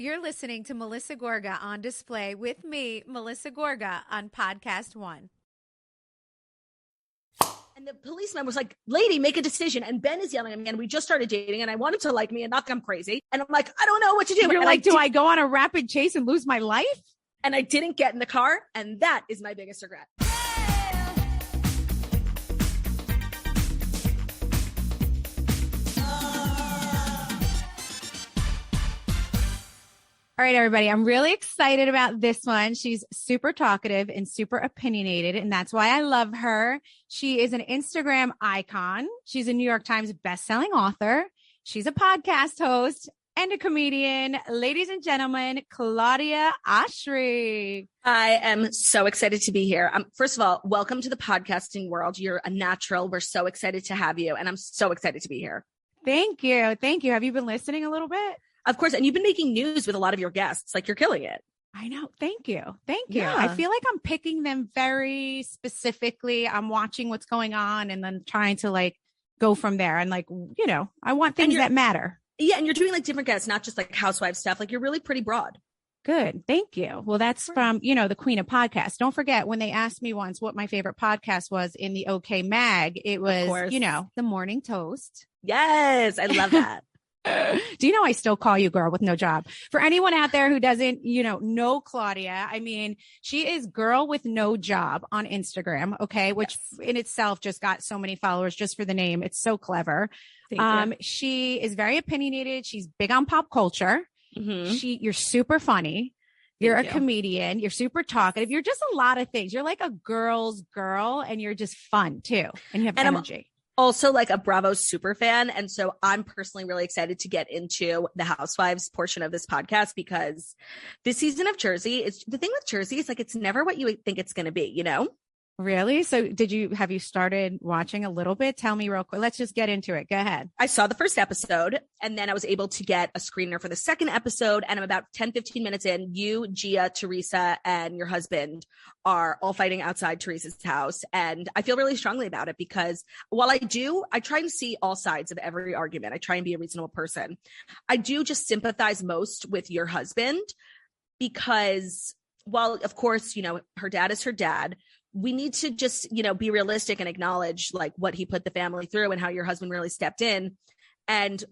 You're listening to Melissa Gorga on Display with me, Melissa Gorga, on Podcast One. And the policeman was like, lady, make a decision. And Ben is yelling at me, and we just started dating, and I wanted to like me and not think I'm crazy. And I'm like, I don't know what to do. You're and like, do I go on a rapid chase and lose my life? And I didn't get in the car. And that is my biggest regret. All right, everybody. I'm really excited about this one. She's super talkative and super opinionated, and that's why I love her. She is an Instagram icon. She's a New York Times bestselling author. She's a podcast host and a comedian. Ladies and gentlemen, Claudia Oshry. I am so excited to be here. First of all, welcome to the podcasting world. You're a natural. We're so excited to have you, and I'm so excited to be here. Thank you. Thank you. Have you been listening a little bit? Of course. And you've been making news with a lot of your guests. Like, you're killing it. I know. Thank you. Thank you. Yeah. I feel like I'm picking them very specifically. I'm watching what's going on and then trying to like go from there. And like, you know, I want things that matter. Yeah. And you're doing like different guests, not just like Housewives stuff. Like, you're really pretty broad. Good. Thank you. Well, that's from, you know, the queen of podcasts. Don't forget when they asked me once what my favorite podcast was in the OK Mag, it was, you know, The Morning Toast. Yes. I love that. Do you know I still call you girl with no job? For anyone out there who doesn't, know Claudia, I mean, she is girl with no job on Instagram. Okay. Which in itself just got so many followers just for the name. It's so clever. She is very opinionated. She's big on pop culture. Mm-hmm. You're super funny. You're a comedian. You're super talkative. You're just a lot of things. You're like a girl's girl, and you're just fun too. And you have energy. Also like a Bravo super fan. And so I'm personally really excited to get into the Housewives portion of this podcast, because this season of Jersey is the thing with Jersey is like, it's never what you think it's going to be, you know? Really? So have you started watching a little bit? Tell me real quick. Let's just get into it. Go ahead. I saw the first episode, and then I was able to get a screener for the second episode. And I'm about 10, 15 minutes in. You, Gia, Teresa, and your husband are all fighting outside Teresa's house. And I feel really strongly about it, because while I try and see all sides of every argument. I try and be a reasonable person. I do just sympathize most with your husband, because while of course, her dad is her dad, we need to just, be realistic and acknowledge like what he put the family through and how your husband really stepped in. And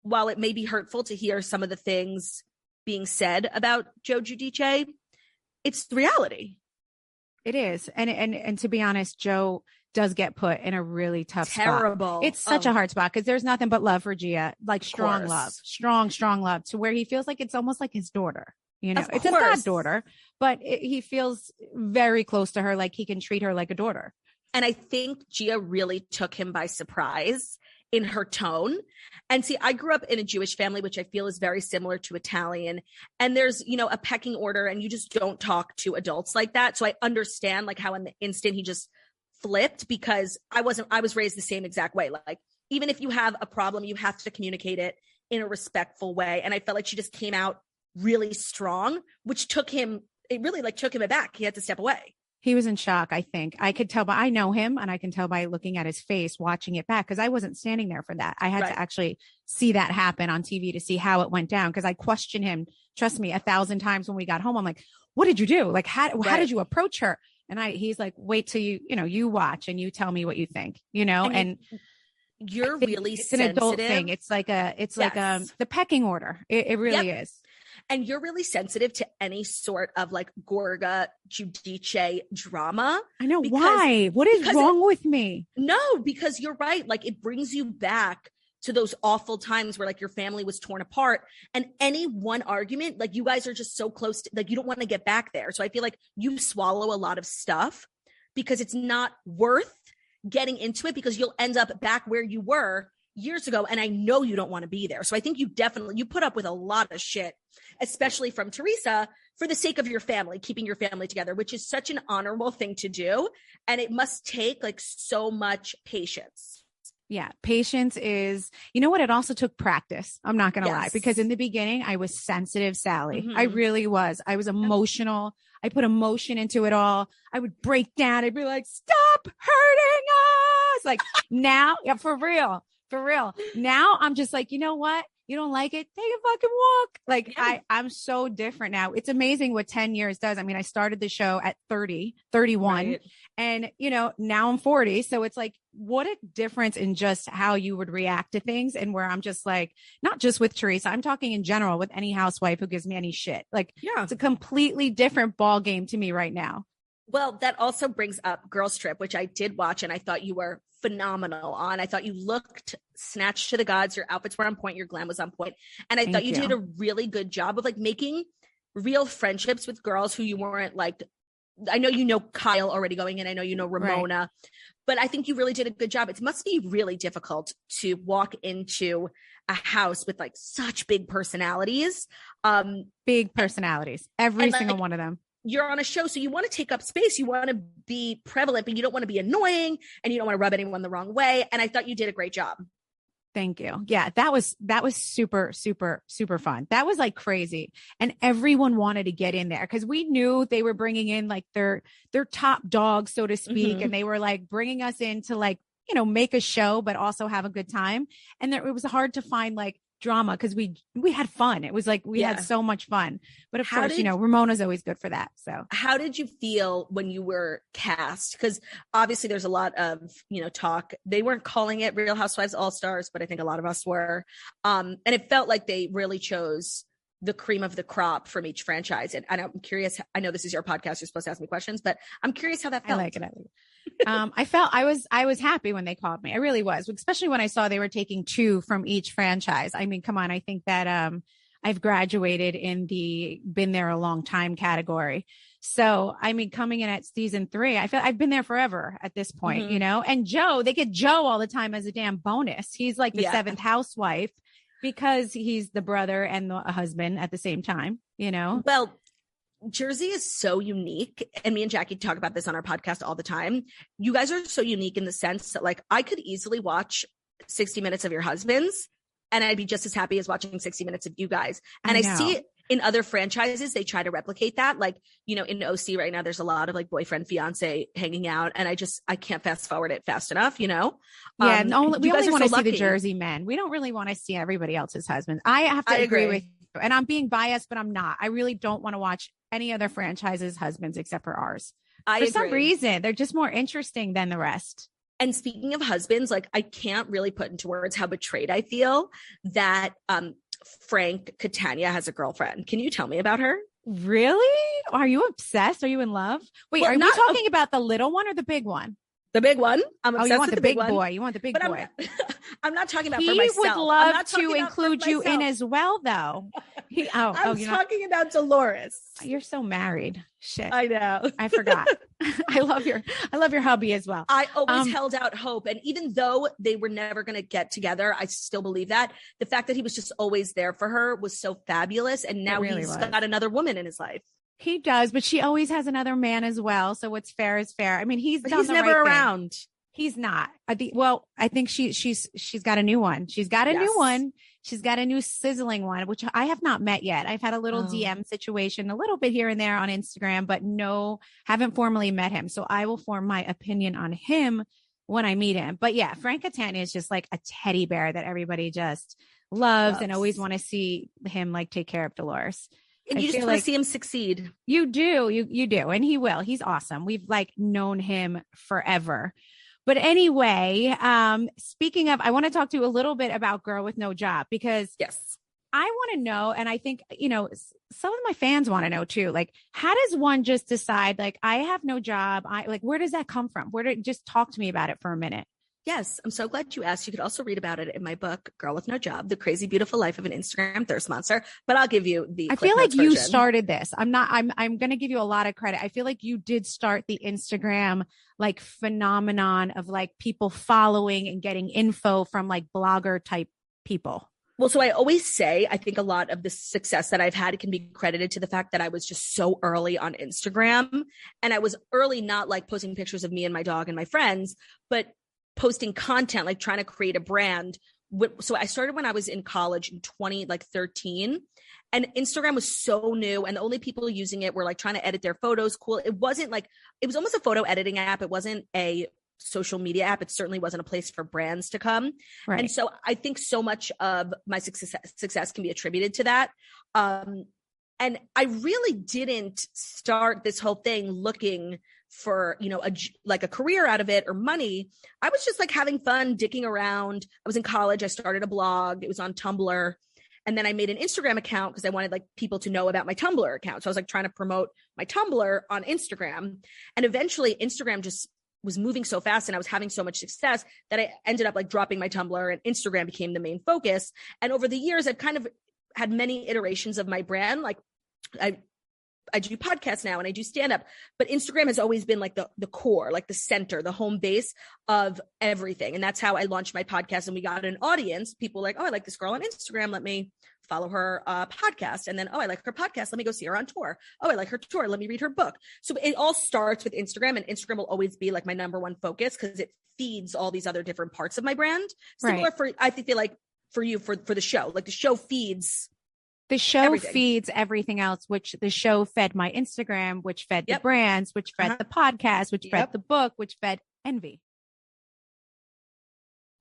while it may be hurtful to hear some of the things being said about Joe Giudice, it's the reality. It is. And to be honest, Joe does get put in a really tough spot. It's such a hard spot, because there's nothing but love for Gia, like strong love, strong love, to where he feels like it's almost like his daughter. It's his goddaughter, but he feels very close to her, like he can treat her like a daughter. And I think Gia really took him by surprise in her tone. And see, I grew up in a Jewish family, which I feel is very similar to Italian. And there's, a pecking order, and you just don't talk to adults like that. So I understand like how in the instant he just flipped, because I was raised the same exact way. Like, even if you have a problem, you have to communicate it in a respectful way. And I felt like she just came out really strong, which took him aback. He had to step away. He was in shock. I think I could tell, but I know him, and I can tell by looking at his face, watching it back, because I wasn't standing there for that. I had to actually see that happen on TV to see how it went down, because I questioned him, trust me, 1,000 times when we got home. I'm like, what did you do? Like, how did you approach her? And he's like, wait till you watch and you tell me what you think, and you're really it's sensitive. An adult thing. It's like the pecking order. It really is. And you're really sensitive to any sort of like Gorga Giudice drama. I know. Why? What is wrong with me? No, because you're right. Like, it brings you back to those awful times where like your family was torn apart, and any one argument, like you guys are just so close to, like, you don't want to get back there. So I feel like you swallow a lot of stuff because it's not worth getting into it, because you'll end up back where you were years ago. And I know you don't want to be there. So I think you put up with a lot of shit, especially from Teresa, for the sake of your family, keeping your family together, which is such an honorable thing to do. And it must take like so much patience. Yeah. Patience is, what? It also took practice. I'm not going to lie, because in the beginning I was sensitive, Sally. Mm-hmm. I really was. I was emotional. I put emotion into it all. I would break down. I'd be like, stop hurting us. Like now, for real. Now I'm just like, you know what? You don't like it? Take a fucking walk. Like I'm so different now. It's amazing what 10 years does. I mean, I started the show at 30, 31 Right. and now I'm 40. So it's like, what a difference in just how you would react to things. And where I'm just like, not just with Teresa, I'm talking in general with any housewife who gives me any shit. Like, it's a completely different ball game to me right now. Well, that also brings up Girls Trip, which I did watch, and I thought you were phenomenal on. I thought you looked snatched to the gods. Your outfits were on point. Your glam was on point. And I thought you did a really good job of like making real friendships with girls who you weren't like, I know you know Kyle already going in. I know you know Ramona, right. But I think you really did a good job. It must be really difficult to walk into a house with like such big personalities. Big personalities, every single one of them. You're on a show, so you want to take up space. You want to be prevalent, but you don't want to be annoying and you don't want to rub anyone the wrong way. And I thought you did a great job. Thank you. Yeah, that was super, super, super fun. That was like crazy. And everyone wanted to get in there because we knew they were bringing in like their top dogs, so to speak. And they were like bringing us in to like, make a show, but also have a good time. And it was hard to find like drama because we had fun. It was like we had so much fun. But of course, Ramona's always good for that. So how did you feel when you were cast? Because obviously there's a lot of talk. They weren't calling it Real Housewives All Stars, but I think a lot of us were. And it felt like they really chose the cream of the crop from each franchise. And I'm curious, I know this is your podcast, you're supposed to ask me questions, but I'm curious how that felt. I like it. I was happy when they called me. I really was, especially when I saw they were taking 2 from each franchise. I mean, come on. I think that, I've graduated in the been there a long time category. So, I mean, coming in at season 3, I feel I've been there forever at this point, and they get Joe all the time as a damn bonus. He's like the 7th housewife because he's the brother and the husband at the same time, Well, Jersey is so unique. And me and Jackie talk about this on our podcast all the time. You guys are so unique in the sense that like I could easily watch 60 minutes of your husbands and I'd be just as happy as watching 60 minutes of you guys. And I see it in other franchises. They try to replicate that. Like, in OC right now, there's a lot of like boyfriend, fiance hanging out. And I can't fast forward it fast enough, Yeah. We only want to see the Jersey men. We don't really want to see everybody else's husbands. I have to agree with you. And I'm being biased, but I'm not. I really don't want to watch any other franchise's husbands except for ours. For some reason, they're just more interesting than the rest. And speaking of husbands, like I can't really put into words how betrayed I feel that Frank Catania has a girlfriend. Can you tell me about her? Really? Are you obsessed? Are you in love? Wait, are we talking about the little one or the big one? The big one. I'm obsessed you want with the big boy. You want the big boy. I'm not talking about he for myself. Would love to include you in as well, though. I'm talking about Dolores. You're so married. Shit. I know. I forgot. I love your hubby as well. I always held out hope. And even though they were never going to get together, I still believe that. The fact that he was just always there for her was so fabulous. And now he's got another woman in his life. He does, but she always has another man as well. So what's fair is fair. I mean, he's never around. He's not. I think she's got a new one. She's got a new one. She's got a new sizzling one, which I have not met yet. I've had a little DM situation, a little bit here and there on Instagram, but haven't formally met him. So I will form my opinion on him when I meet him. But yeah, Frank Catania is just like a teddy bear that everybody just loves and always want to see him like take care of Dolores. And you just want to see him succeed. You do. You do. And he will. He's awesome. We've like known him forever. But anyway, speaking of, I want to talk to you a little bit about Girl with No Job because I want to know, and I think, some of my fans want to know too, like, how does one just decide, like, I have no job? Where does that come from? Just talk to me about it for a minute. Yes, I'm so glad you asked. You could also read about it in my book, Girl with No Job, The Crazy Beautiful Life of an Instagram Thirst Monster. But I'll give you the I feel like you started this. I'm going to give you a lot of credit. I feel like you did start the Instagram like phenomenon of like people following and getting info from like blogger type people. Well, so I always say, I think a lot of the success that I've had can be credited to the fact that I was just so early on Instagram. And I was early, not like posting pictures of me and my dog and my friends, but posting content, like trying to create a brand. So I started when I was in college in 2013, and Instagram was so new. And the only people using it were like trying to edit their photos. Cool. It wasn't like, it was almost a photo editing app. It wasn't a social media app. It certainly wasn't a place for brands to come. Right. And so I think so much of my success can be attributed to that. And I really didn't start this whole thing looking for, you know, a career out of it or money. I was just like having fun, dicking around. I was in college. I started a blog. It was on Tumblr. And then I made an Instagram account because I wanted like people to know about my Tumblr account. So I was like trying to promote my Tumblr on Instagram. And eventually Instagram just was moving so fast and I was having so much success that I ended up like dropping my Tumblr, and Instagram became the main focus. And over the years, I've kind of had many iterations of my brand. Like I do podcasts now and I do stand up, but Instagram has always been like the core, like the center, the home base of everything. And that's how I launched my podcast. And we got an audience. People were like, oh, I like this girl on Instagram. Let me follow her podcast. And then, oh, I like her podcast. Let me go see her on tour. Oh, I like her tour. Let me read her book. So it all starts with Instagram, and Instagram will always be like my number one focus because it feeds all these other different parts of my brand. Similar for, I feel like for you, for the show, like the show feeds feeds everything else, which the show fed my Instagram, which fed the brands, which fed the podcast, which fed the book, which fed envy.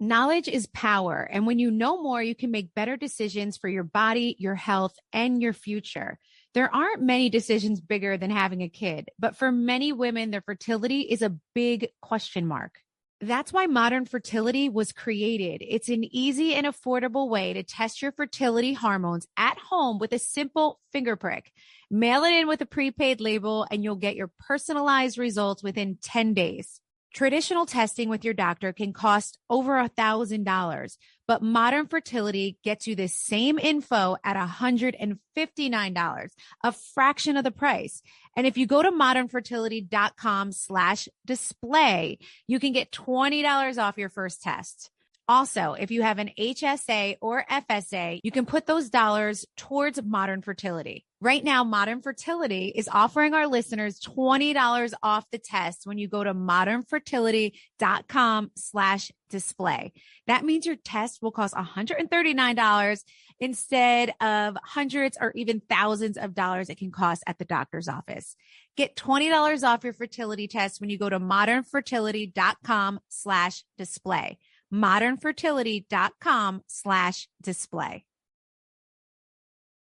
Knowledge is power. And when you know more, you can make better decisions for your body, your health, and your future. There aren't many decisions bigger than having a kid, but for many women, their fertility is a big question mark. That's why Modern Fertility was created. It's an easy and affordable way to test your fertility hormones at home with a simple finger prick. Mail it in with a prepaid label and you'll get your personalized results within 10 days. Traditional testing with your doctor can cost over $1,000, but Modern Fertility gets you the same info at $159, a fraction of the price. And if you go to modernfertility.com/display, you can get $20 off your first test. Also, if you have an HSA or FSA, you can put those dollars towards Modern Fertility. Right now, Modern Fertility is offering our listeners $20 off the test when you go to modernfertility.com/display. That means your test will cost $139 instead of hundreds or even thousands of dollars it can cost at the doctor's office. Get $20 off your fertility test when you go to modernfertility.com/display. modernfertility.com/display.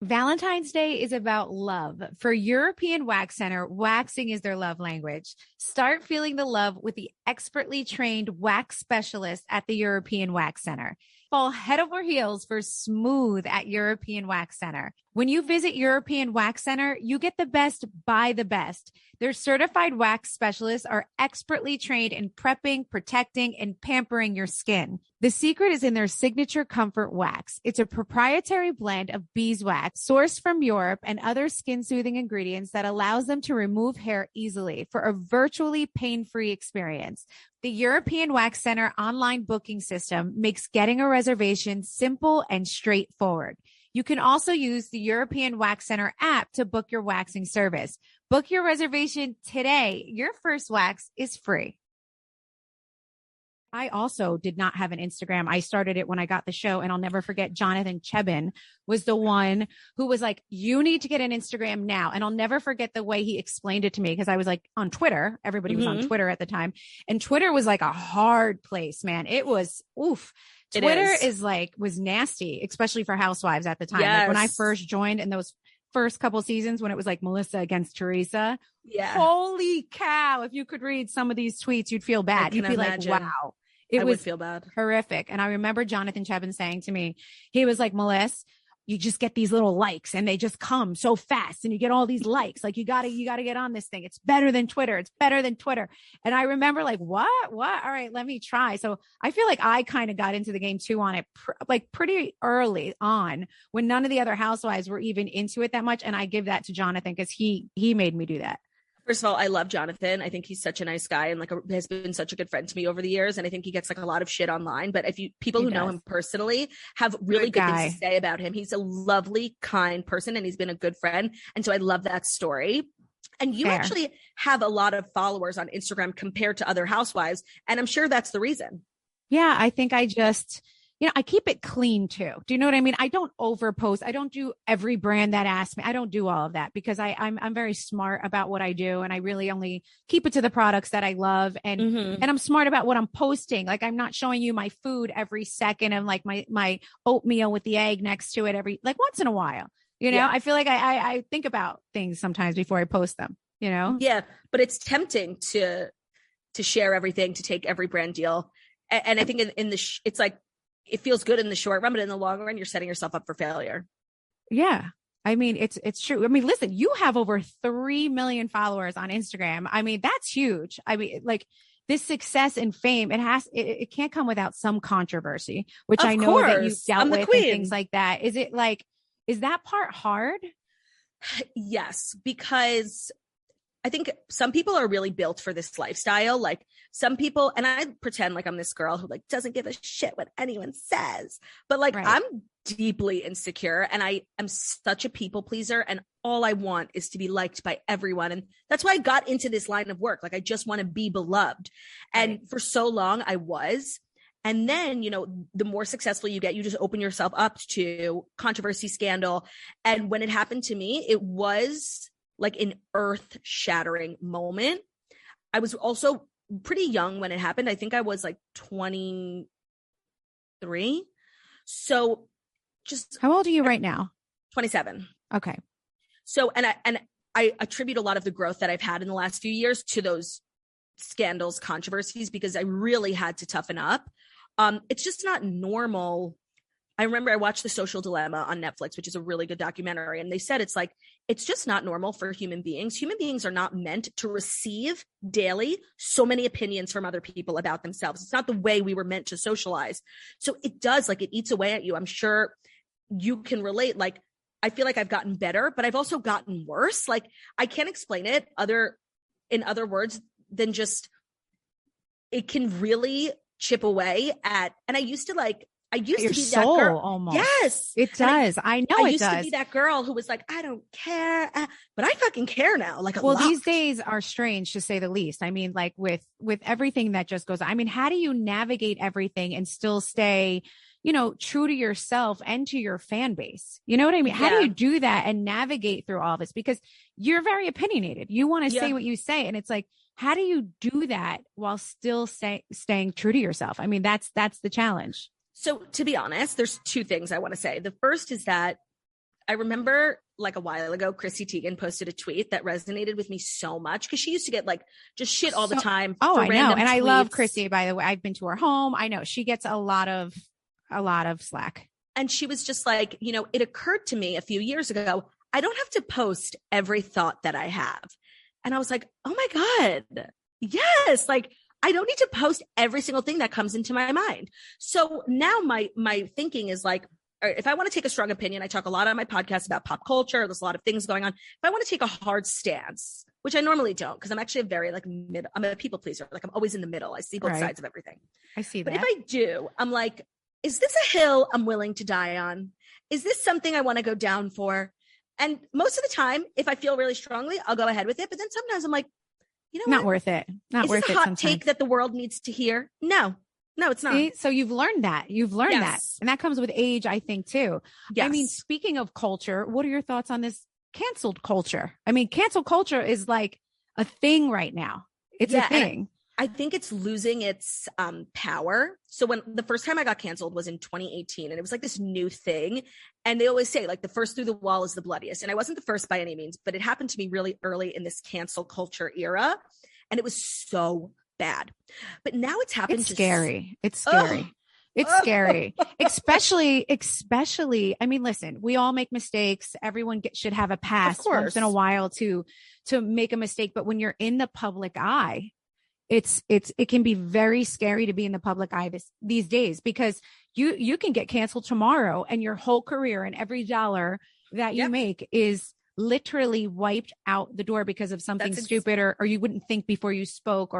Valentine's Day is about love. For European Wax Center, waxing is their love language. Start feeling the love with the expertly trained wax specialist at the European Wax Center. Fall head over heels for smooth at European Wax Center. When you visit European Wax Center, you get the best by the best. Their certified wax specialists are expertly trained in prepping, protecting, and pampering your skin. The secret is in their signature comfort wax. It's a proprietary blend of beeswax sourced from Europe and other skin-soothing ingredients that allows them to remove hair easily for a virtually pain-free experience. The European Wax Center online booking system makes getting a reservation simple and straightforward. You can also use the European Wax Center app to book your waxing service. Book your reservation today. Your first wax is free. I also did not have an Instagram. I started it when I got the show, and I'll never forget Jonathan Chebin was the one who was like, you need to get an Instagram now. And I'll never forget the way he explained it to me, because I was like on Twitter. Everybody was on Twitter at the time. And Twitter was like a hard place, man. It was, oof. Twitter was nasty, especially for Housewives at the time. Yes. Like when I first joined in those first couple seasons when it was like Melissa against Teresa. Yeah. Holy cow. If you could read some of these tweets, you'd feel bad. You'd be imagine. like, wow. I would feel bad. Horrific. And I remember Jonathan Chebin saying to me, he was like, Melissa, you just get these little likes and they just come so fast and you get all these likes. Like you gotta get on this thing. It's better than Twitter. It's better than Twitter. And I remember like, what? All right, let me try. So I feel like I kind of got into the game too on it, pretty early on when none of the other housewives were even into it that much. And I give that to Jonathan because he made me do that. First of all, I love Jonathan. I think he's such a nice guy and has been such a good friend to me over the years. And I think he gets like a lot of shit online, but people who know him personally have really good things to say about him. He's a lovely, kind person and he's been a good friend. And so I love that story. And you actually have a lot of followers on Instagram compared to other housewives. And I'm sure that's the reason. Yeah, I think I just I keep it clean too. Do you know what I mean? I don't overpost. I don't do every brand that asks me. I don't do all of that because I'm very smart about what I do. And I really only keep it to the products that I love. And, and I'm smart about what I'm posting. Like I'm not showing you my food every second and like my oatmeal with the egg next to it like once in a while, I feel like I think about things sometimes before I post them, Yeah. But it's tempting to share everything, to take every brand deal. And I think it's like, it feels good in the short run, but in the long run, you're setting yourself up for failure. Yeah. I mean, it's true. I mean, listen, you have over 3 million followers on Instagram. I mean, that's huge. I mean, like this success and fame, it can't come without some controversy, which I know that you've dealt with and things like that. Is that part hard? Yes, because I think some people are really built for this lifestyle. Like some people, and I pretend like I'm this girl who like doesn't give a shit what anyone says, but like I'm deeply insecure and I am such a people pleaser and all I want is to be liked by everyone. And that's why I got into this line of work. Like I just want to be beloved. And for so long I was. And then, the more successful you get, you just open yourself up to controversy, scandal. And when it happened to me, it was like an earth-shattering moment. I was also pretty young when it happened. I think I was like 23. So just how old are you right now? 27. Okay. So, and I attribute a lot of the growth that I've had in the last few years to those scandals, controversies, because I really had to toughen up. It's just not normal. I remember I watched The Social Dilemma on Netflix, which is a really good documentary. And they said, it's just not normal for human beings. Human beings are not meant to receive daily so many opinions from other people about themselves. It's not the way we were meant to socialize. So it does, like, it eats away at you. I'm sure you can relate. Like, I feel like I've gotten better, but I've also gotten worse. Like, I can't explain it in other words than just, it can really chip away at, and I used to be soul, that girl. Almost. Yes, it does. I know it does. I used to be that girl who was like, I don't care, but I fucking care now. Like, lot. These days are strange to say the least. I mean, like with everything that just goes on. I mean, how do you navigate everything and still stay, true to yourself and to your fan base? You know what I mean? How do you do that and navigate through all this? Because you're very opinionated. You want to say what you say, and it's like, how do you do that while still staying true to yourself? I mean, that's the challenge. So to be honest, there's two things I want to say. The first is that I remember like a while ago, Chrissy Teigen posted a tweet that resonated with me so much because she used to get like just shit all the time. Oh, I know. And I love Chrissy, by the way. I've been to her home. I know she gets a lot of slack. And she was just like, it occurred to me a few years ago, I don't have to post every thought that I have. And I was like, oh my God, yes. Like, I don't need to post every single thing that comes into my mind. So now my thinking is like, if I want to take a strong opinion, I talk a lot on my podcast about pop culture. There's a lot of things going on. If I want to take a hard stance, which I normally don't, because I'm actually I'm a people pleaser. Like I'm always in the middle. I see both sides of everything. I see that. But if I do, I'm like, is this a hill I'm willing to die on? Is this something I want to go down for? And most of the time, if I feel really strongly, I'll go ahead with it. But then sometimes I'm like, not worth it. Not worth it. Is this a hot take that the world needs to hear? No, it's not. See? So you've learned that. That. And that comes with age, I think, too. Yes. I mean, speaking of culture, what are your thoughts on this canceled culture? I mean, cancel culture is like a thing right now. It's a thing. I think it's losing its power. So when the first time I got canceled was in 2018, and it was like this new thing. And they always say like the first through the wall is the bloodiest. And I wasn't the first by any means, but it happened to me really early in this cancel culture era. And it was so bad. But now it's happened. It's scary. It's scary. It's scary, especially. I mean, listen, we all make mistakes. Everyone should have a pass once in a while to make a mistake. But when you're in the public eye, it can be very scary to be in the public eye these days, because you can get canceled tomorrow and your whole career and every dollar that you make is literally wiped out the door because of something stupid or you wouldn't think before you spoke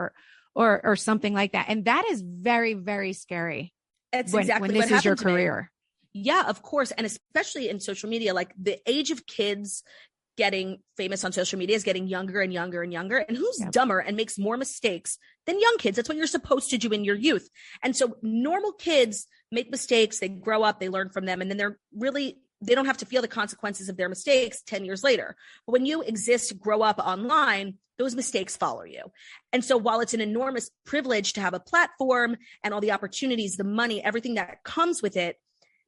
or something like that. And that is very, very scary. It's when exactly this is your career. Yeah, of course. And especially in social media, like the age of kids getting famous on social media is getting younger and younger and younger. And who's dumber and makes more mistakes than young kids? That's what you're supposed to do in your youth. And so normal kids make mistakes, they grow up, they learn from them, and then they don't have to feel the consequences of their mistakes 10 years later. But when you exist, grow up online, those mistakes follow you. And so while it's an enormous privilege to have a platform and all the opportunities, the money, everything that comes with it,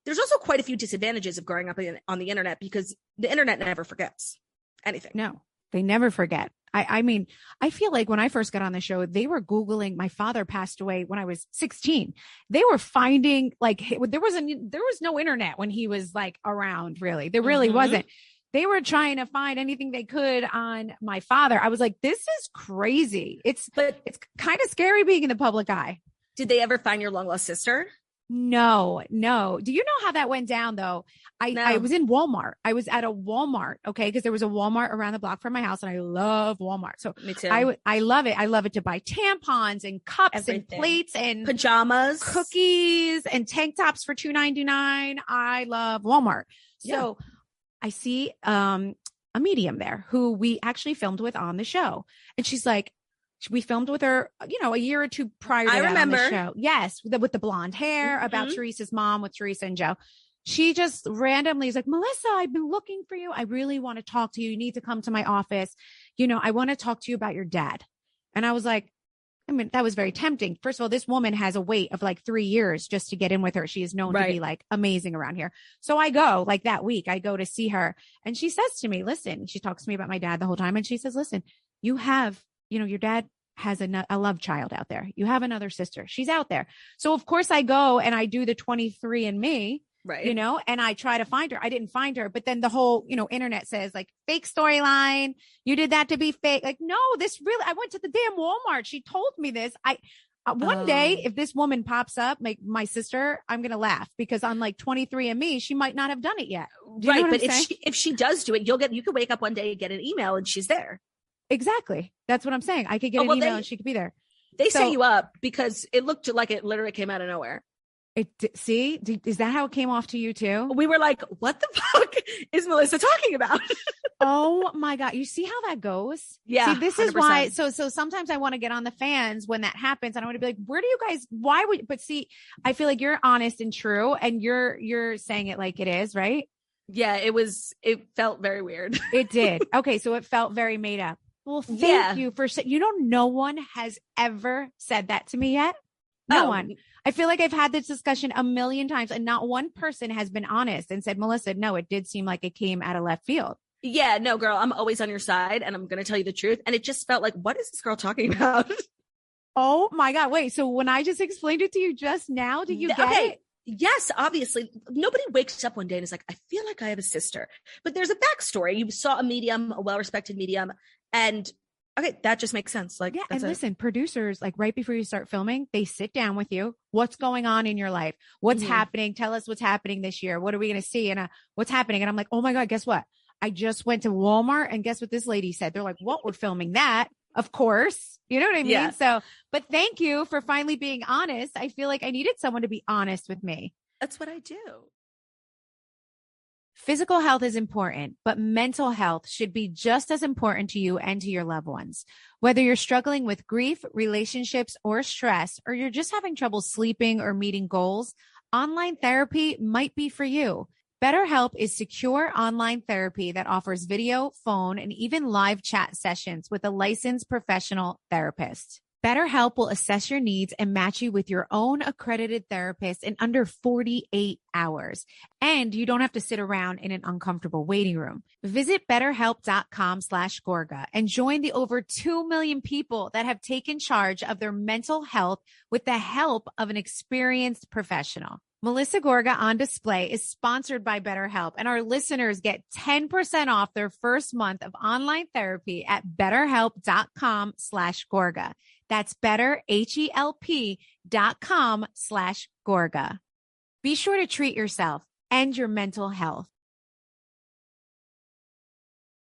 there's also quite a few disadvantages of growing up on the internet, because the internet never forgets anything. No, they never forget. I mean, I feel like when I first got on the show, they were Googling, my father passed away when I was 16. They were finding, like, there was no internet when he was like around, really. There really wasn't. They were trying to find anything they could on my father. I was like, this is crazy. It's kind of scary being in the public eye. Did they ever find your long lost sister? No. Do you know how that went down though? I was in Walmart. I was at a Walmart. Okay. Cause there was a Walmart around the block from my house and I love Walmart. So me too. I love it. I love it to buy tampons and cups and plates and pajamas, cookies and tank tops for $2.99. I love Walmart. So I see, a medium there who we actually filmed with on the show. And she's like, we filmed with her, a year or two prior to that on the show. Yes. With the blonde hair about Teresa's mom with Teresa and Joe. She just randomly is like, Melissa, I've been looking for you. I really want to talk to you. You need to come to my office. I want to talk to you about your dad. And I was like, that was very tempting. First of all, this woman has a wait of like 3 years just to get in with her. She is known to be like amazing around here. So I go like that week, I go to see her and she says to me, listen, she talks to me about my dad the whole time. And she says, listen, you have, your dad has a love child out there. You have another sister. She's out there. So of course I go and I do the 23andMe, right. And I try to find her. I didn't find her, but then the whole, internet says like fake storyline. You did that to be fake. Like, no, this really, I went to the damn Walmart. She told me this. One day, if this woman pops up, like my sister, I'm going to laugh because on like 23andMe, she might not have done it yet. Right. But if she does do it, you could wake up one day and get an email and she's there. Exactly. That's what I'm saying. I could get an email and she could be there. They set you up because it looked like it literally came out of nowhere. See, is that how it came off to you too? We were like, what the fuck is Melissa talking about? Oh my God. You see how that goes? Yeah. See, this 100%. Is why. So sometimes I want to get on the fans when that happens. And I want to be like, where do you guys, but see, I feel like you're honest and true and you're saying it like it is, right? Yeah, it felt very weird. It did. Okay. So it felt very made up. Well, thank you for saying, no one has ever said that to me yet. No one. I feel like I've had this discussion a million times and not one person has been honest and said, Melissa, no, it did seem like it came out of left field. Yeah, no, girl, I'm always on your side and I'm going to tell you the truth. And it just felt like, what is this girl talking about? Oh my God. Wait, so when I just explained it to you just now, did you get it? Yes, obviously. Nobody wakes up one day and is like, I feel like I have a sister. But there's a backstory. You saw a medium, a well-respected medium, and okay, that just makes sense. Like, yeah. And listen, producers, like right before you start filming, they sit down with you. What's going on in your life? What's happening? Tell us what's happening this year. What are we going to see? And what's happening? And I'm like, oh my God, guess what? I just went to Walmart and guess what this lady said? They're like, what? We're filming that. Of course. You know what I mean? Yeah. So, but thank you for finally being honest. I feel like I needed someone to be honest with me. That's what I do. Physical health is important, but mental health should be just as important to you and to your loved ones. Whether you're struggling with grief, relationships, or stress, or you're just having trouble sleeping or meeting goals, online therapy might be for you. Betterhelp is secure online therapy that offers video, phone, and even live chat sessions with a licensed professional therapist. BetterHelp will assess your needs and match you with your own accredited therapist in under 48 hours. And you don't have to sit around in an uncomfortable waiting room. Visit betterhelp.com/Gorga and join the over 2 million people that have taken charge of their mental health with the help of an experienced professional. Melissa Gorga on Display is sponsored by BetterHelp, and our listeners get 10% off their first month of online therapy at betterhelp.com/Gorga. That's betterhelp.com/Gorga. Be sure to treat yourself and your mental health.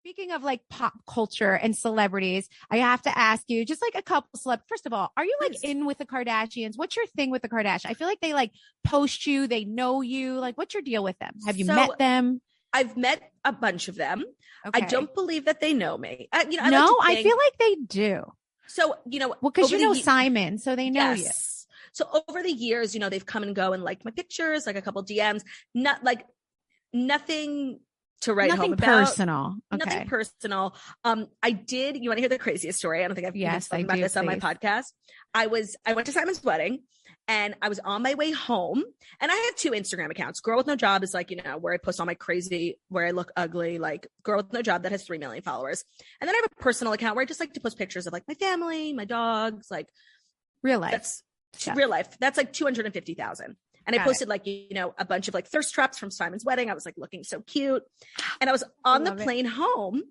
Speaking of like pop culture and celebrities, I have to ask you just like a couple First of all, are you like in with the Kardashians? What's your thing with the Kardashians? I feel like they like post you, they know you. Like, what's your deal with them? Have you met them? I've met a bunch of them. Okay. I don't believe that they know me. I feel like they do. So, well, because you know Simon, so they know you. So over the years, they've come and go and liked my pictures, like a couple DMs, not like nothing to write home about. Personal. Okay. Nothing personal. I did. You want to hear the craziest story? I don't think I've spoken about this on my podcast. I went to Simon's wedding and I was on my way home and I have 2 Instagram accounts. Girl with No Job is like, where I post all my crazy, where I look ugly, like Girl with No Job that has 3 million followers. And then I have a personal account where I just like to post pictures of like my family, my dogs, like real life. That's real life. That's like 250,000. And I posted like, a bunch of like thirst traps from Simon's wedding. I was like looking so cute. And I was on the plane home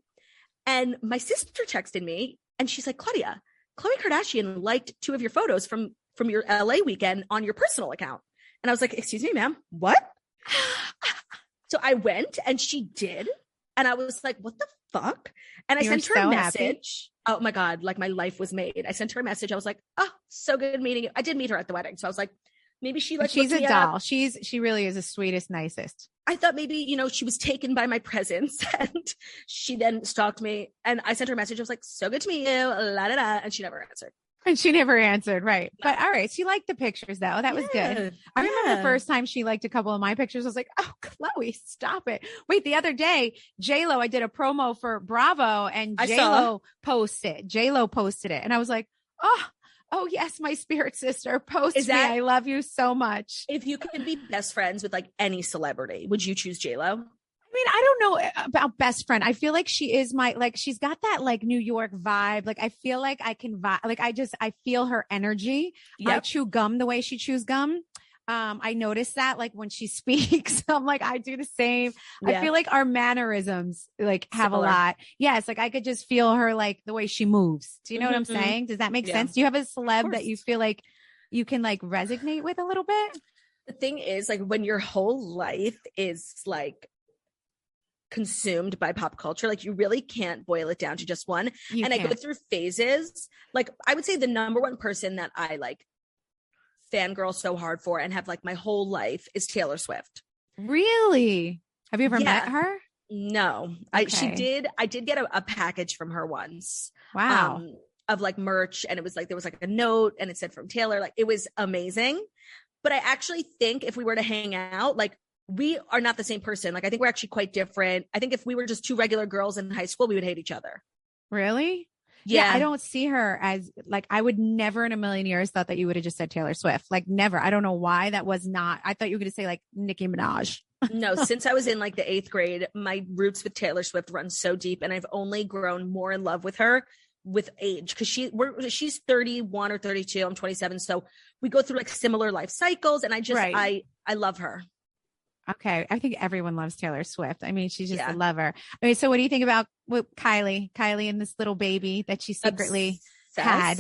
and my sister texted me and she's like, Claudia, Khloe Kardashian liked 2 of your photos from your LA weekend on your personal account. And I was like, excuse me, ma'am, what? So I went and she did. And I was like, what the fuck? And I sent her a message. Happy. Oh my God. Like my life was made. I sent her a message. I was like, oh, so good meeting you. I did meet her at the wedding. So I was like, maybe she like, she's a doll. She really is the sweetest, nicest. I thought maybe, she was taken by my presence and she then stalked me and I sent her a message. I was like, so good to meet you. La, la, la. And she never answered. Right. But all right. She liked the pictures though. That was good. I remember the first time she liked a couple of my pictures. I was like, oh, Khloe, stop it. Wait, the other day, J-Lo, I did a promo for Bravo and J-Lo posted it. And I was like, oh yes, my spirit sister, post me. I love you so much. If you could be best friends with like any celebrity, would you choose J-Lo? I mean, I don't know about best friend. I feel like she is she's got that like New York vibe. Like, I feel like I can vibe. Like, I feel her energy. Yep. I chew gum the way she chews gum. I notice that like when she speaks, I'm like, I do the same. Yeah. I feel like our mannerisms like have a lot. Yes. Like I could just feel her, like the way she moves. Do you know what I'm saying? Does that make sense? Do you have a celeb that you feel like you can like resonate with a little bit? The thing is like when your whole life is like consumed by pop culture, like you really can't boil it down to just one. I go through phases. Like I would say the number one person that I like fangirl so hard for and have like my whole life is Taylor Swift. Really? Have you ever met her? No. Okay. I did get a package from her once. Wow. Of like merch, and it was like there was like a note and it said from Taylor. Like it was amazing. But I actually think if we were to hang out, like we are not the same person. Like I think we're actually quite different. I think if we were just 2 regular girls in high school, we would hate each other. Really? Yeah. I don't see her as like, I would never in a million years thought that you would have just said Taylor Swift. Like never. I don't know why that was not. I thought you were going to say like Nicki Minaj. No, since I was in like the 8th grade, my roots with Taylor Swift run so deep, and I've only grown more in love with her with age, because she's 31 or 32. I'm 27. So we go through like similar life cycles, and I just, I love her. Okay. I think everyone loves Taylor Swift. I mean, she's just a lover. I mean, so what do you think about Kylie and this little baby that she secretly had?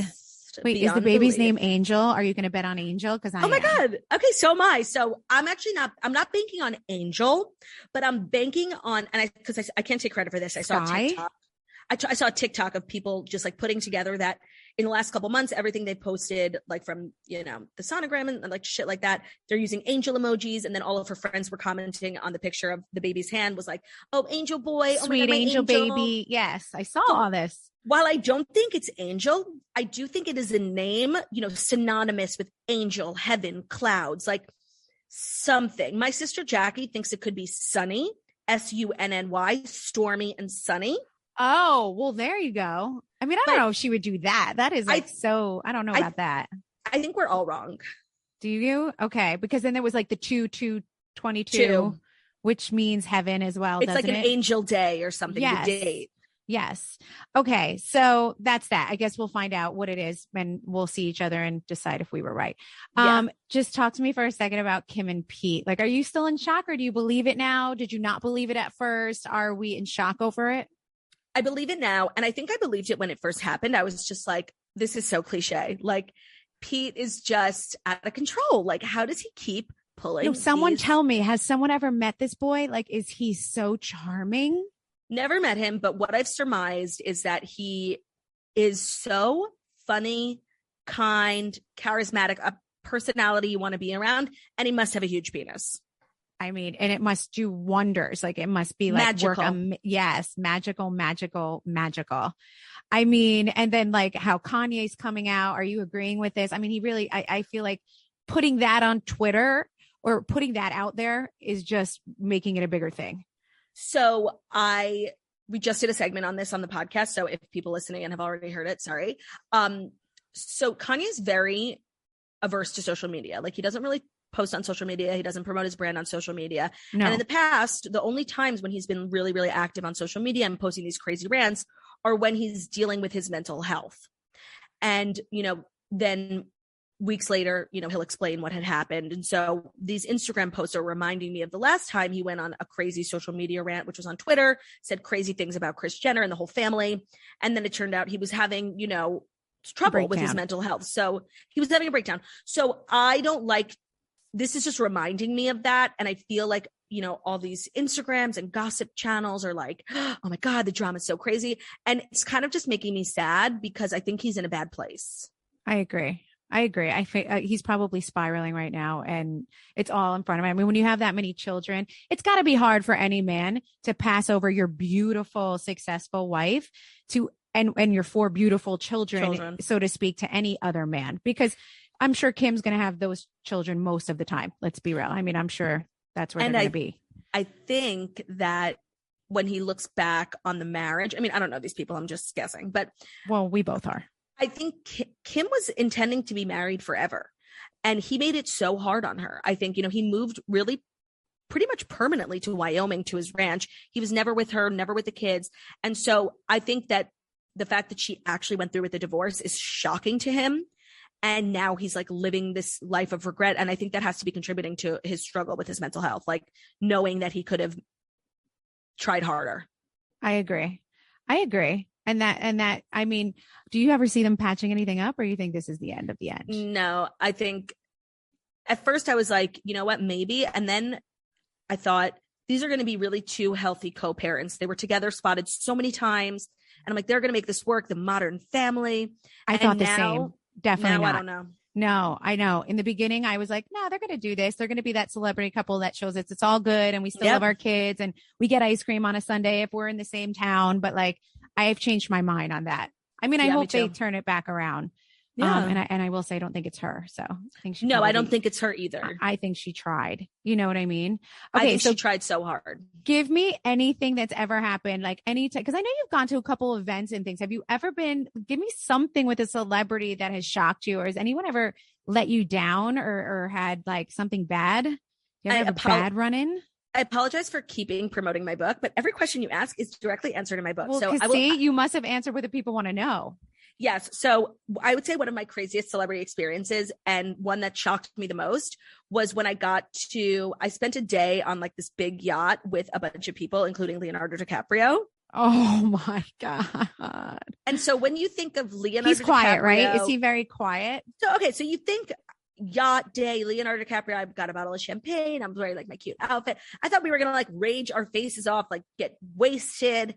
Wait, is the baby's name Angel? Are you going to bet on Angel? Because oh my God. Okay. So am I. So I'm actually not banking on Angel, but I'm banking on, and because I can't take credit for this. I saw TikTok. I saw a TikTok of people just like putting together that in the last couple months, everything they posted, like from, the sonogram and like shit like that, they're using angel emojis. And then all of her friends were commenting on the picture of the baby's hand was like, oh, angel boy. Sweet angel baby. Yes. I saw all this. While I don't think it's Angel, I do think it is a name, synonymous with angel, heaven, clouds, like something. My sister Jackie thinks it could be Sunny, Sunny, stormy and sunny. Oh, well, there you go. I mean, I don't know if she would do that. That is like I don't know about that. I think we're all wrong. Do you? Okay. Because then there was like the 2/2/22, which means heaven as well. It's like an angel day or something. Yes. The date. Yes. Okay. So that's that. I guess we'll find out what it is and we'll see each other and decide if we were right. Just talk to me for a second about Kim and Pete. Like, are you still in shock, or do you believe it now? Did you not believe it at first? Are we in shock over it? I believe it now. And I think I believed it when it first happened. I was just like, this is so cliche. Like, Pete is just out of control. Like, how does he keep pulling? Someone tell me, has someone ever met this boy? Like, is he so charming? Never met him. But what I've surmised is that he is so funny, kind, charismatic, a personality you want to be around. And he must have a huge penis. I mean, and it must do wonders. Like it must be like magical. yes, magical, magical, magical. I mean, and then like how Kanye's coming out. Are you agreeing with this? I mean, he really, I feel like putting that on Twitter or putting that out there is just making it a bigger thing. So we just did a segment on this on the podcast. So if people listening and have already heard it, sorry. So Kanye's very averse to social media. Like he doesn't really post on social media. He doesn't promote his brand on social media. No. And in the past, the only times when he's been really, really active on social media and posting these crazy rants are when he's dealing with his mental health. And, then weeks later, he'll explain what had happened. And so these Instagram posts are reminding me of the last time he went on a crazy social media rant, which was on Twitter, said crazy things about Kris Jenner and the whole family. And then it turned out he was having, trouble with his mental health. So he was having a breakdown. So I don't like, this is just reminding me of that. And I feel like, all these Instagrams and gossip channels are like, oh my God, the drama is so crazy. And it's kind of just making me sad because I think he's in a bad place. I agree. I think he's probably spiraling right now and it's all in front of him. I mean, when you have that many children, it's got to be hard for any man to pass over your beautiful, successful wife and your 4 beautiful children, so to speak, to any other man, because I'm sure Kim's going to have those children most of the time. Let's be real. I mean, I'm sure that's where they're going to be. I think that when he looks back on the marriage, I mean, I don't know these people, I'm just guessing, but well, we both are. I think Kim was intending to be married forever and he made it so hard on her. I think, he moved really pretty much permanently to Wyoming, to his ranch. He was never with her, never with the kids. And so I think that the fact that she actually went through with the divorce is shocking to him. And now he's like living this life of regret. And I think that has to be contributing to his struggle with his mental health, like knowing that he could have tried harder. I agree. And that, I mean, do you ever see them patching anything up or you think this is the end of the end? No, I think at first I was like, you know what, maybe. And then I thought these are going to be really 2 healthy co-parents. They were together, spotted so many times. And I'm like, they're going to make this work. The modern family. I thought the same. Definitely not. I don't know. No, I know. In the beginning, I was like, no, they're going to do this. They're going to be that celebrity couple that shows it's all good. And we still love our kids and we get ice cream on a Sunday if we're in the same town. But like, I have changed my mind on that. I mean, I hope they turn it back around. Yeah. And I will say, I don't think it's her. So I think she. No, I don't think it's her either. I think she tried. You know what I mean? Okay, I think she tried so hard. Give me anything that's ever happened, like because I know you've gone to a couple of events and things. Have you ever give me something with a celebrity that has shocked you, or has anyone ever let you down or had like something bad? You ever have a bad run-in? I apologize for promoting my book, but every question you ask is directly answered in my book. Well, so you must have answered what the people want to know. Yes. So I would say one of my craziest celebrity experiences and one that shocked me the most was when I spent a day on like this big yacht with a bunch of people, including Leonardo DiCaprio. Oh my God. And so when you think of Leonardo He's quiet, right? Is he very quiet? So you think yacht day, Leonardo DiCaprio, I've got a bottle of champagne, I'm wearing like my cute outfit. I thought we were gonna like rage our faces off, like get wasted.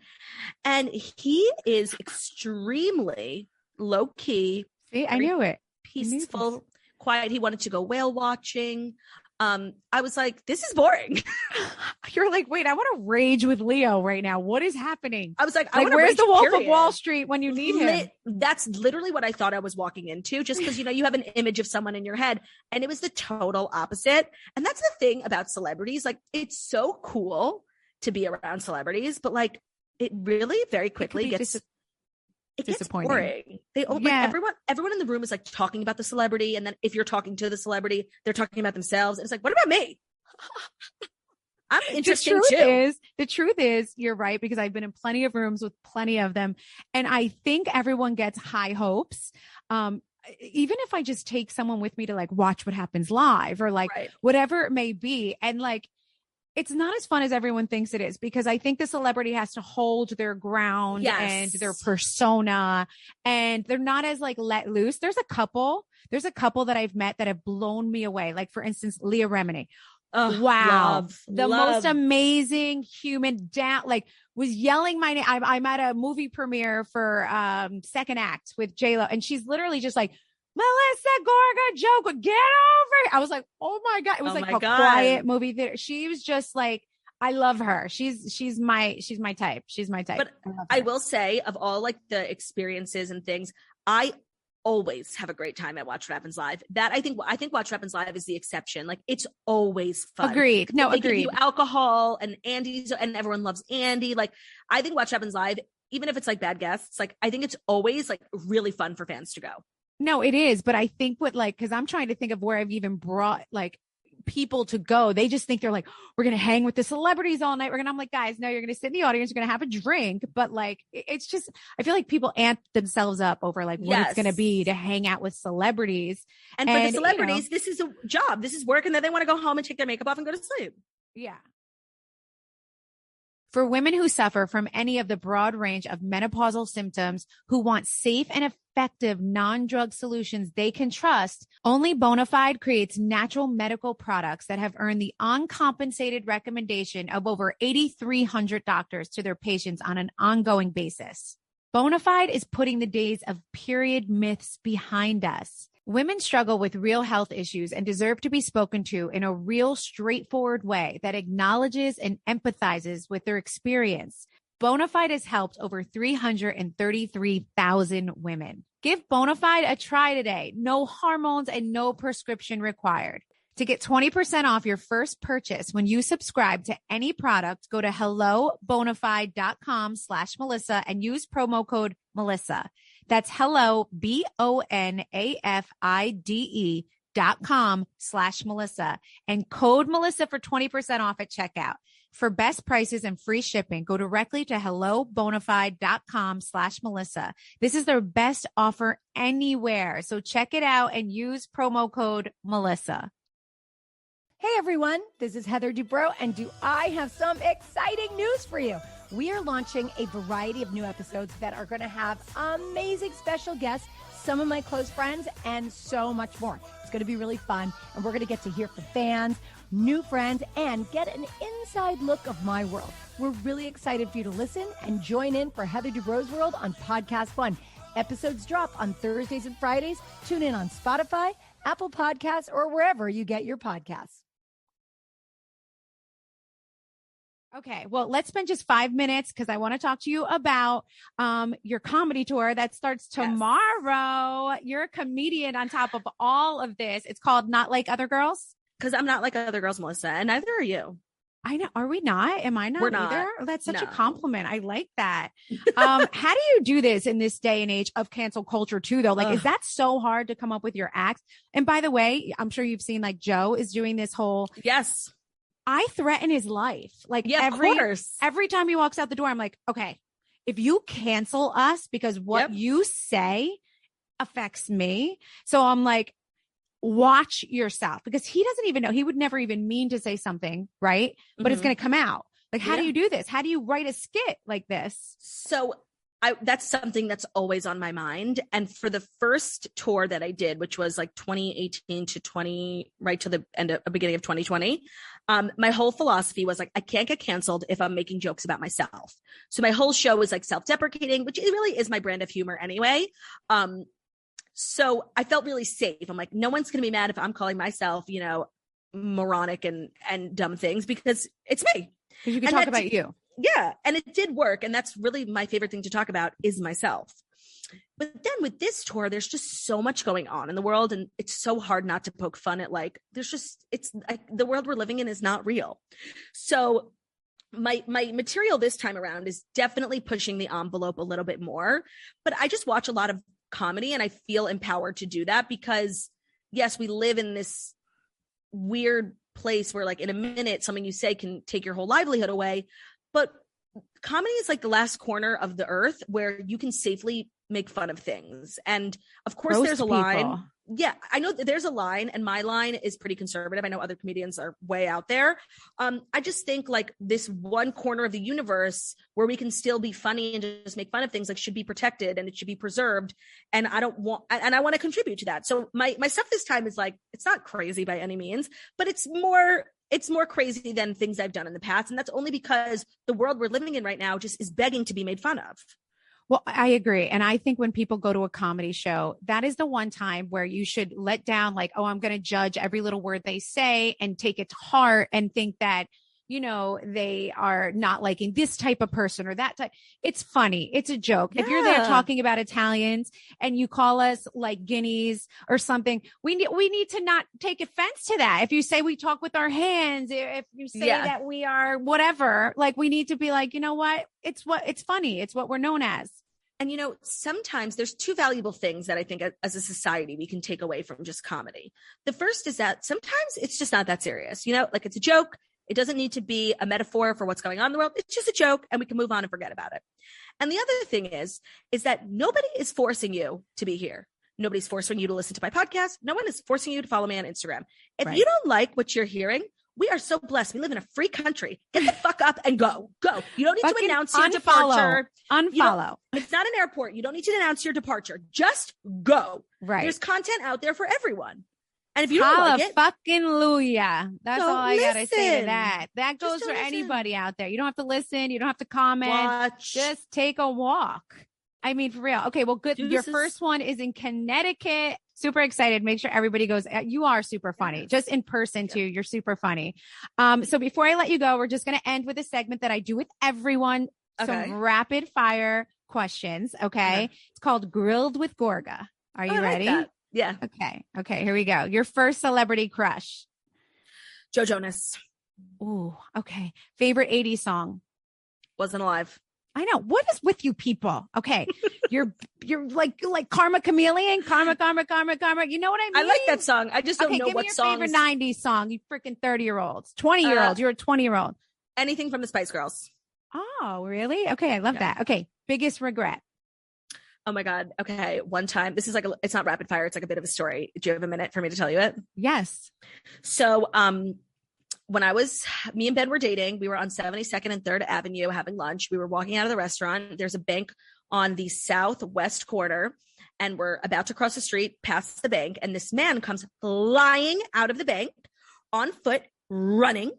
And he is extremely low key. See, I knew it. Peaceful, quiet. He wanted to go whale watching. I was like, this is boring. You're like, wait, I want to rage with Leo right now. What is happening? I was like, where's the Wolf of Wall Street when you need him? That's literally what I thought I was walking into, just because, you have an image of someone in your head, and it was the total opposite. And that's the thing about celebrities. Like, it's so cool to be around celebrities, but like, it really very quickly gets disappointing. Boring. Everyone in the room is like talking about the celebrity, and then if you're talking to the celebrity, they're talking about themselves. And it's like, what about me? I'm interesting too. The truth is, you're right, because I've been in plenty of rooms with plenty of them, and I think everyone gets high hopes. Even if I just take someone with me to like watch what happens live or like whatever it may be, and like, it's not as fun as everyone thinks it is, because I think the celebrity has to hold their ground and their persona, and they're not as like let loose. There's a couple that I've met that have blown me away. Like for instance, Leah Remini. Oh, wow. The most amazing human like was yelling my name. I'm at a movie premiere for second act with J-Lo, and she's literally just like, Melissa Gorga joke, get over it. I was like, oh my God. It was like a quiet movie theater. She was just like, I love her. She's my type. She's my type. But I will say, of all like the experiences and things, I always have a great time at Watch What Happens Live. That I think Watch What Happens Live is the exception. Like, it's always fun. Agreed. No, they agreed. Give you alcohol and Andy's, and everyone loves Andy. Like, I think Watch What Happens Live, even if it's like bad guests, like I think it's always like really fun for fans to go. No, it is. But I think because I'm trying to think of where I've even brought like people to go. They just think they're like, we're going to hang with the celebrities all night. I'm like, guys, no, you're going to sit in the audience. You're going to have a drink. But like, it's just, I feel like people amp themselves up over like what it's going to be to hang out with celebrities. And for the celebrities, this is a job. This is work. And then they want to go home and take their makeup off and go to sleep. Yeah. For women who suffer from any of the broad range of menopausal symptoms, who want safe and effective non-drug solutions they can trust, only Bonafide creates natural medical products that have earned the uncompensated recommendation of over 8,300 doctors to their patients on an ongoing basis. Bonafide is putting the days of period myths behind us. Women struggle with real health issues and deserve to be spoken to in a real, straightforward way that acknowledges and empathizes with their experience. Bonafide has helped over 333,000 women. Give Bonafide a try today. No hormones and no prescription required. To get 20% off your first purchase when you subscribe to any product, go to hellobonafide.com/Melissa and use promo code Melissa. That's hello, BONAFIDE.com/Melissa and code Melissa for 20% off at checkout. For best prices and free shipping, go directly to hellobonafide.com/Melissa. This is their best offer anywhere. So check it out and use promo code Melissa. Hey everyone, this is Heather Dubrow, and do I have some exciting news for you? We are launching a variety of new episodes that are going to have amazing special guests, some of my close friends, and so much more. It's going to be really fun, and we're going to get to hear from fans, new friends, and get an inside look of my world. We're really excited for you to listen and join in for Heather Dubrow's World on Podcast One. Episodes drop on Thursdays and Fridays. Tune in on Spotify, Apple Podcasts, or wherever you get your podcasts. Okay, well, let's spend just 5 minutes because I want to talk to you about your comedy tour that starts tomorrow. Yes. You're a comedian on top of all of this. It's called Not Like Other Girls. Because I'm not like other girls, Melissa, and neither are you. I know. Are we not? Am I not We're either? not. That's such a compliment. I like that. How do you do this in this day and age of cancel culture too, though? Like, is that so hard to come up with your acts? And by the way, I'm sure you've seen like Joe is doing this whole. Yes. I threaten his life. Like every time he walks out the door, I'm like, okay, if you cancel us because what you say affects me. So I'm like, watch yourself, because he doesn't even know. He would never even mean to say something, right? But it's going to come out. Like, how do you do this? How do you write a skit like this? So that's something that's always on my mind. And for the first tour that I did, which was like 2018 to right to the beginning of 2020, my whole philosophy was like, I can't get canceled if I'm making jokes about myself. So my whole show was like self-deprecating, which it really is my brand of humor anyway. So I felt really safe. I'm like, no one's going to be mad if I'm calling myself, moronic and dumb things, because it's me. Because you can talk about you. Yeah. And it did work. And that's really my favorite thing to talk about is myself. But then with this tour, there's just so much going on in the world. And it's so hard not to poke fun at it's like the world we're living in is not real. So my material this time around is definitely pushing the envelope a little bit more, but I just watch a lot of comedy and I feel empowered to do that because yes, we live in this weird place where like in a minute, something you say can take your whole livelihood away. But comedy is like the last corner of the earth where you can safely make fun of things. And of course there's a line. Yeah, I know there's a line, and my line is pretty conservative. I know other comedians are way out there. I just think like this one corner of the universe where we can still be funny and just make fun of things like should be protected and it should be preserved. And I want to contribute to that. So my stuff this time is like, it's not crazy by any means, but it's more crazy than things I've done in the past. And that's only because the world we're living in right now just is begging to be made fun of. Well, I agree. And I think when people go to a comedy show, that is the one time where you should let down, like, oh, I'm going to judge every little word they say and take it to heart and think that, they are not liking this type of person or that type. It's funny. It's a joke. Yeah. If you're there talking about Italians and you call us like guineas or something, we need to not take offense to that. If you say we talk with our hands, if you say that we are whatever, like we need to be like, you know what? It's funny. It's what we're known as. And, sometimes there's two valuable things that I think as a society we can take away from just comedy. The first is that sometimes it's just not that serious, like it's a joke. It doesn't need to be a metaphor for what's going on in the world. It's just a joke and we can move on and forget about it. And the other thing is that nobody is forcing you to be here. Nobody's forcing you to listen to my podcast. No one is forcing you to follow me on Instagram. If you don't like what you're hearing, we are so blessed. We live in a free country. Get the fuck up and go. Go. You don't need to announce your departure. Unfollow. It's not an airport. You don't need to announce your departure. Just go. Right. There's content out there for everyone. And if you don't like it, fucking Hallelujah. That's all I gotta say to that. That goes for listen. Anybody out there. You don't have to listen. You don't have to comment. Watch. Just take a walk. I mean, for real. Okay, well, good. Your first one is in Connecticut. Super excited. Make sure everybody goes. You are super funny. Just in person too. You're super funny. So before I let you go, we're just going to end with a segment that I do with everyone. Some rapid fire questions. Okay. It's called Grilled with Gorga. Are you ready? That. Yeah. Okay. Here we go. Your first celebrity crush. Joe Jonas. Ooh. Okay. Favorite 80s song. Wasn't alive. I know. What is with you people? Okay. You're like Karma Chameleon, Karma. You know what I mean? I like that song. I just don't know give what me your songs. favorite 90s song, you freaking 30-year-olds, 20-year-olds. You're a 20-year-old. Anything from the Spice Girls. Oh, really? Okay. I love that. Okay. Biggest regret. Oh my God. Okay. One time, this is it's not rapid fire. It's like a bit of a story. Do you have a minute for me to tell you it? Yes. So, when me and Ben were dating, we were on 72nd and 3rd Avenue having lunch. We were walking out of the restaurant. There's a bank on the southwest corner and we're about to cross the street past the bank. And this man comes flying out of the bank on foot, running.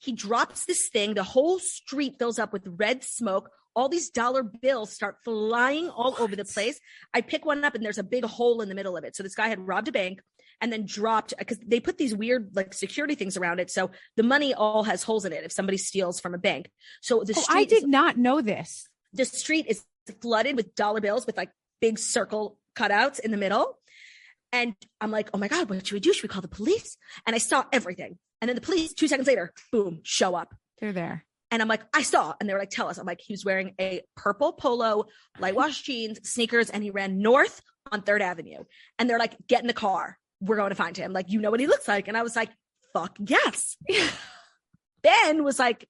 He drops this thing. The whole street fills up with red smoke. All these dollar bills start flying all over the place. I pick one up and there's a big hole in the middle of it. So this guy had robbed a bank and then dropped, because they put these weird like security things around it. So the money all has holes in it if somebody steals from a bank. So the street I did not know this. The street is flooded with dollar bills with like big circle cutouts in the middle. And I'm like, oh my God, what should we do? Should we call the police? And I saw everything. And then the police 2 seconds later, boom, show up. They're there. And I'm like, I saw. And they were like, tell us. I'm like, he was wearing a purple polo, light wash jeans, sneakers, and he ran north on 3rd Avenue. And they're like, get in the car. We're going to find him. Like, you know what he looks like. And I was like, fuck yes. Ben was like,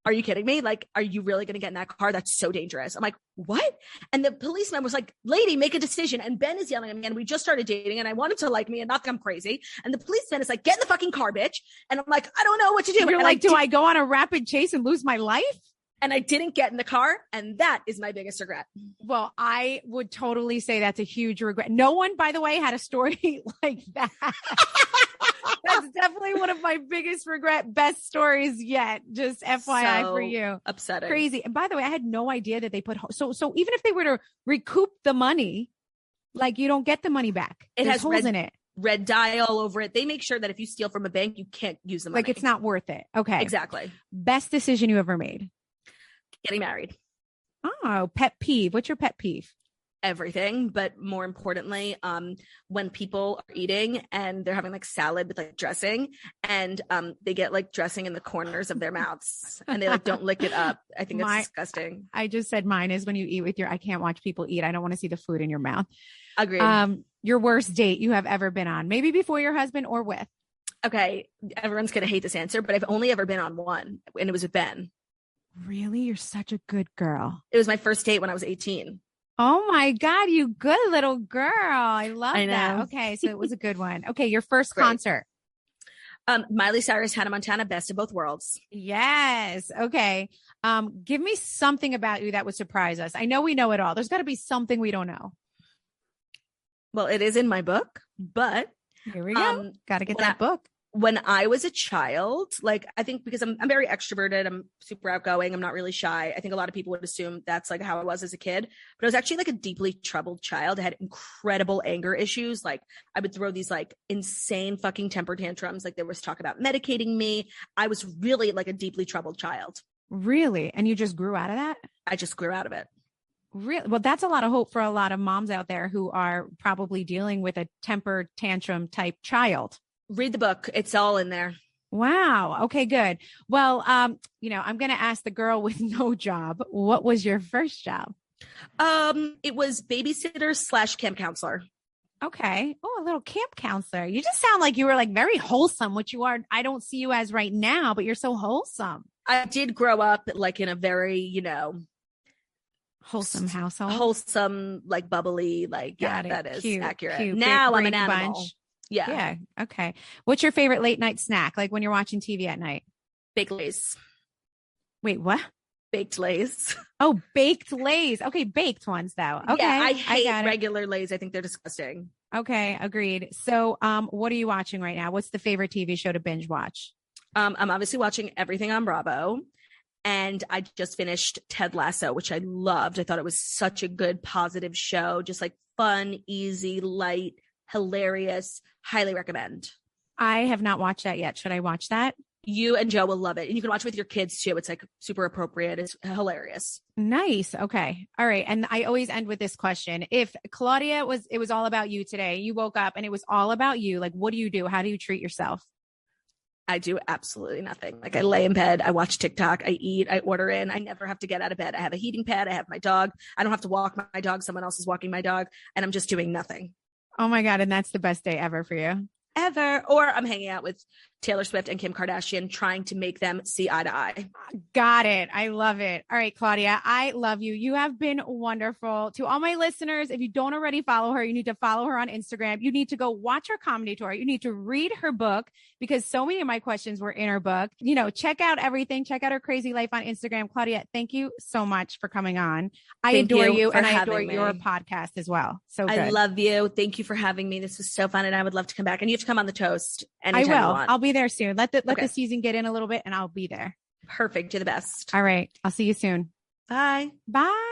are you kidding me? Like, are you really going to get in that car? That's so dangerous. I'm like, what? And the policeman was like, lady, make a decision. And Ben is yelling at me. And we just started dating and I wanted to like me and not think I'm crazy. And the policeman is like, get in the fucking car, bitch. And I'm like, I don't know what to do. You're and like, do I go on a rapid chase and lose my life? And I didn't get in the car. And that is my biggest regret. Well, I would totally say that's a huge regret. No one, by the way, had a story like that. That's definitely one of my biggest best stories yet. Just FYI for you. Upsetting. Crazy. And by the way, I had no idea that they put, so even if they were to recoup the money, like you don't get the money back. It has holes in it. Red dye all over it. They make sure that if you steal from a bank, you can't use the money. Like it's not worth it. Okay. Exactly. Best decision you ever made? Getting married. Oh, pet peeve. What's your pet peeve? Everything, but more importantly, when people are eating and they're having like salad with like dressing and they get like dressing in the corners of their mouths and they like don't lick it up. I think it's disgusting. I just said mine is when you eat with I can't watch people eat. I don't want to see the food in your mouth. Agreed. Your worst date you have ever been on, maybe before your husband or with? Okay, everyone's gonna hate this answer, but I've only ever been on one, and it was with Ben. Really? You're such a good girl. It was my first date when I was 18. Oh my God, you good little girl. I love that. Okay, so it was a good one. Okay, your first concert. Miley Cyrus, Hannah Montana, Best of Both Worlds. Yes. Okay. Give me something about you that would surprise us. I know we know it all. There's got to be something we don't know. Well, it is in my book, but here we go. Got to get that book. When I was a child, like I think because I'm very extroverted, I'm super outgoing, I'm not really shy. I think a lot of people would assume that's like how I was as a kid, but I was actually like a deeply troubled child. I had incredible anger issues. Like I would throw these like insane fucking temper tantrums. Like there was talk about medicating me. I was really like a deeply troubled child. Really? And you just grew out of that? I just grew out of it. Really? Well, that's a lot of hope for a lot of moms out there who are probably dealing with a temper tantrum type child. Read the book. It's all in there. Wow. Okay, good. Well, you know, I'm going to ask the girl with no job. What was your first job? It was babysitter / camp counselor. Okay. Oh, a little camp counselor. You just sound like you were like very wholesome, which you are. I don't see you as right now, but you're so wholesome. I did grow up like in a very, you know, wholesome household. Wholesome, like bubbly, like Got it. that is Cute, accurate. cute. Now I'm Brady an animal. Bunch. Yeah. Yeah. Okay. What's your favorite late night snack? Like when you're watching TV at night? Baked Lays. Wait, what? Baked Lays. Oh, baked Lays. Okay. Baked ones though. Okay. Yeah, I hate got it. regular Lays. I think they're disgusting. Okay. Agreed. So, what are you watching right now? What's the favorite TV show to binge watch? I'm obviously watching everything on Bravo. And I just finished Ted Lasso, which I loved. I thought it was such a good, positive show. Just like fun, easy, light, hilarious. Highly recommend. I have not watched that yet. Should I watch that? You and Joe will love it. And you can watch it with your kids too. It's like super appropriate. It's hilarious. Nice. Okay. All right. And I always end with this question. If Claudia it was all about you today, you woke up and it was all about you, like, what do you do? How do you treat yourself? I do absolutely nothing. Like I lay in bed, I watch TikTok, I eat, I order in. I never have to get out of bed. I have a heating pad. I have my dog. I don't have to walk my dog. Someone else is walking my dog and I'm just doing nothing. Oh my God. And that's the best day ever for you. Ever. Or I'm hanging out with Taylor Swift and Kim Kardashian, trying to make them see eye to eye. Got it. I love it. All right, Claudia, I love you. You have been wonderful. To all my listeners, if you don't already follow her, you need to follow her on Instagram. You need to go watch her comedy tour. You need to read her book because so many of my questions were in her book. You know, check out everything. Check out her crazy life on Instagram. Claudia, thank you so much for coming on. I adore you and I adore your podcast as well. So good. I love you. Thank you for having me. This was so fun and I would love to come back. And you have to come on the toast anytime I will. you want. I'll be there soon. Let the season get in a little bit and I'll be there. Perfect. You're the best. All right. I'll see you soon. Bye. Bye.